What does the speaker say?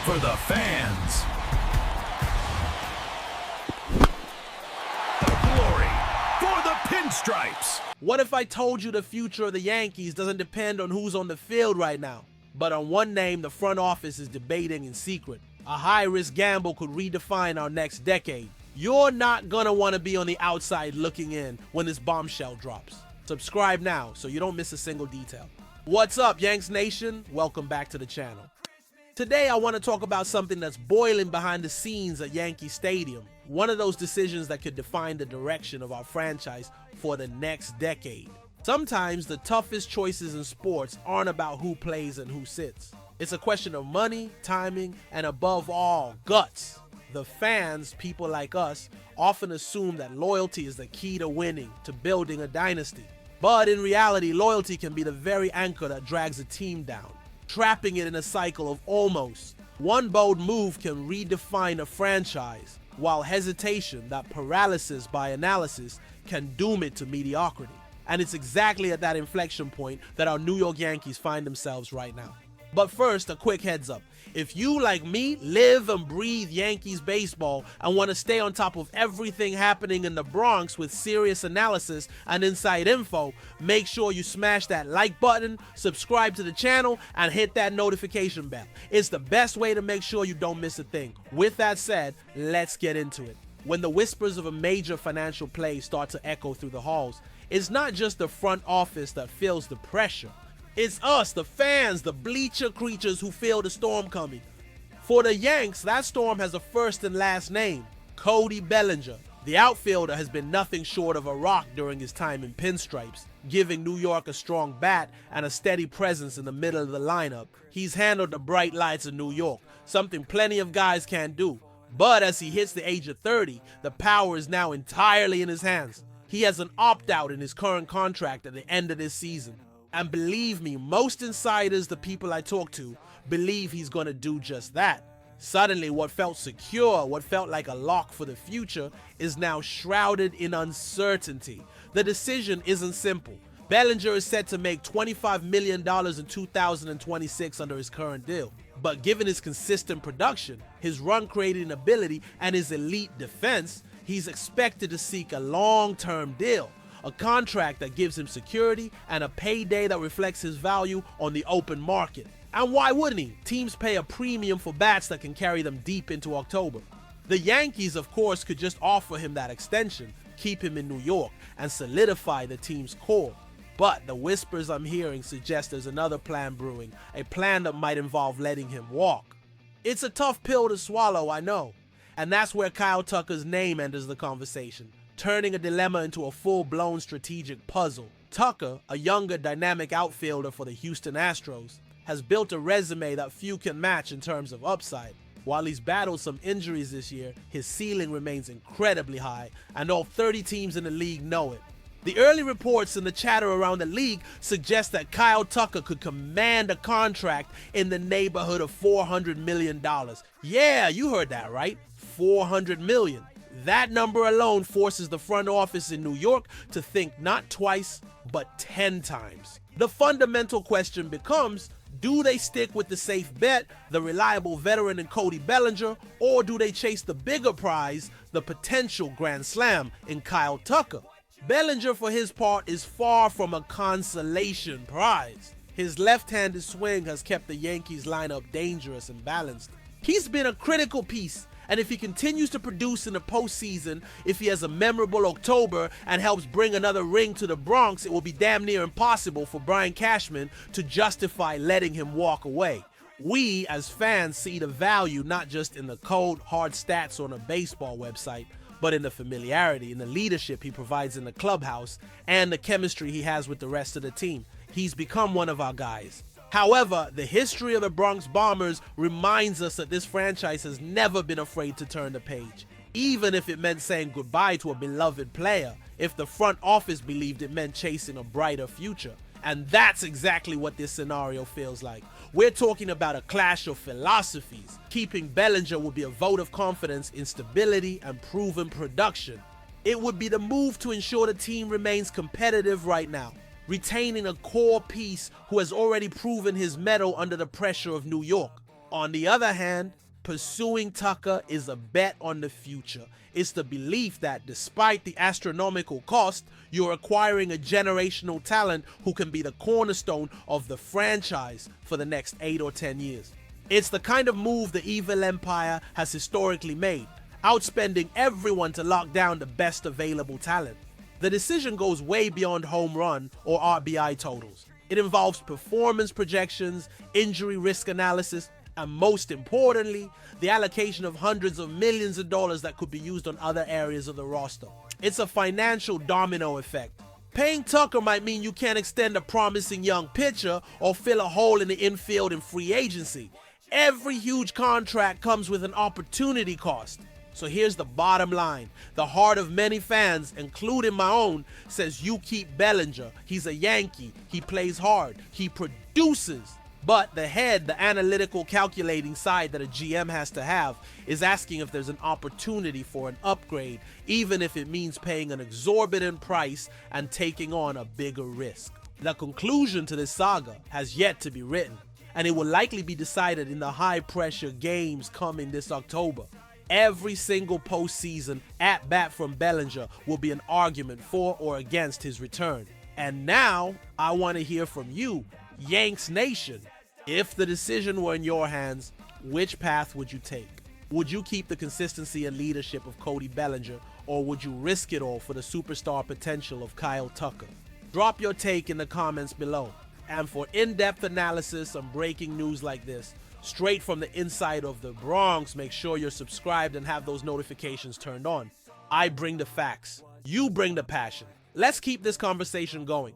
for the fans. The glory for the pinstripes. What if I told you the future of the Yankees doesn't depend on who's on the field right now, but on one name the front office is debating in secret? A high-risk gamble could redefine our next decade. You're not gonna want to be on the outside looking in when this bombshell drops. Subscribe now so you don't miss a single detail. What's up, Yanks Nation? Welcome back to the channel. Today I want to talk about something that's boiling behind the scenes at Yankee Stadium. One of those decisions that could define the direction of our franchise for the next decade. Sometimes the toughest choices in sports aren't about who plays and who sits. It's a question of money, timing, and above all, guts. The fans, people like us, often assume that loyalty is the key to winning, to building a dynasty. But in reality, loyalty can be the very anchor that drags a team down, trapping it in a cycle of almost. One bold move can redefine a franchise, while hesitation, that paralysis by analysis, can doom it to mediocrity. And it's exactly at that inflection point that our New York Yankees find themselves right now. But first, a quick heads up. If you, like me, live and breathe Yankees baseball and want to stay on top of everything happening in the Bronx with serious analysis and inside info, make sure you smash that like button, subscribe to the channel, and hit that notification bell. It's the best way to make sure you don't miss a thing. With that said, let's get into it. When the whispers of a major financial play start to echo through the halls, it's not just the front office that feels the pressure. It's us, the fans, the bleacher creatures who feel the storm coming. For the Yanks, that storm has a first and last name, Cody Bellinger. The outfielder has been nothing short of a rock during his time in pinstripes, giving New York a strong bat and a steady presence in the middle of the lineup. He's handled the bright lights of New York, something plenty of guys can't do. But as he hits the age of 30, the power is now entirely in his hands. He has an opt-out in his current contract at the end of this season. And believe me, most insiders, the people I talk to, believe he's going to do just that. Suddenly, what felt secure, what felt like a lock for the future, is now shrouded in uncertainty. The decision isn't simple. Bellinger is set to make $25 million in 2026 under his current deal. But given his consistent production, his run-creating ability, and his elite defense, he's expected to seek a long-term deal. A contract that gives him security and a payday that reflects his value on the open market. And why wouldn't he? Teams pay a premium for bats that can carry them deep into October. The Yankees, of course, could just offer him that extension, keep him in New York, and solidify the team's core. But the whispers I'm hearing suggest there's another plan brewing, a plan that might involve letting him walk. It's a tough pill to swallow, I know. And that's where Kyle Tucker's name enters the conversation, turning a dilemma into a full-blown strategic puzzle. Tucker, a younger, dynamic outfielder for the Houston Astros, has built a resume that few can match in terms of upside. While he's battled some injuries this year, his ceiling remains incredibly high, and all 30 teams in the league know it. The early reports and the chatter around the league suggest that Kyle Tucker could command a contract in the neighborhood of $400 million. Yeah, you heard that right, $400 million. That number alone forces the front office in New York to think not twice, but 10 times. The fundamental question becomes, do they stick with the safe bet, the reliable veteran in Cody Bellinger, or do they chase the bigger prize, the potential grand slam in Kyle Tucker? Bellinger, for his part, is far from a consolation prize. His left-handed swing has kept the Yankees lineup dangerous and balanced. He's been a critical piece, and if he continues to produce in the postseason, if he has a memorable October and helps bring another ring to the Bronx, it will be damn near impossible for Brian Cashman to justify letting him walk away. We, as fans, see the value not just in the cold, hard stats on a baseball website, but in the familiarity, in the leadership he provides in the clubhouse, and the chemistry he has with the rest of the team. He's become one of our guys. However, the history of the Bronx Bombers reminds us that this franchise has never been afraid to turn the page, even if it meant saying goodbye to a beloved player, if the front office believed it meant chasing a brighter future. And that's exactly what this scenario feels like. We're talking about a clash of philosophies. Keeping Bellinger would be a vote of confidence in stability and proven production. It would be the move to ensure the team remains competitive right now, retaining a core piece who has already proven his mettle under the pressure of New York. On the other hand, pursuing Tucker is a bet on the future. It's the belief that despite the astronomical cost, you're acquiring a generational talent who can be the cornerstone of the franchise for the next 8 or 10 years. It's the kind of move the evil empire has historically made, outspending everyone to lock down the best available talent. The decision goes way beyond home run or RBI totals. It involves performance projections, injury risk analysis, and most importantly, the allocation of hundreds of millions of dollars that could be used on other areas of the roster. It's a financial domino effect. Paying Tucker might mean you can't extend a promising young pitcher or fill a hole in the infield in free agency. Every huge contract comes with an opportunity cost. So here's the bottom line. The heart of many fans, including my own, says you keep Bellinger. He's a Yankee. He plays hard. He produces. But the head, the analytical calculating side that a GM has to have, is asking if there's an opportunity for an upgrade, even if it means paying an exorbitant price and taking on a bigger risk. The conclusion to this saga has yet to be written, and it will likely be decided in the high-pressure games coming this October. Every single postseason at-bat from Bellinger will be an argument for or against his return. And now, I want to hear from you, Yanks Nation. If the decision were in your hands, which path would you take? Would you keep the consistency and leadership of Cody Bellinger, or would you risk it all for the superstar potential of Kyle Tucker? Drop your take in the comments below. And for in-depth analysis and breaking news like this, straight from the inside of the Bronx, make sure you're subscribed and have those notifications turned on. I bring the facts. You bring the passion. Let's keep this conversation going.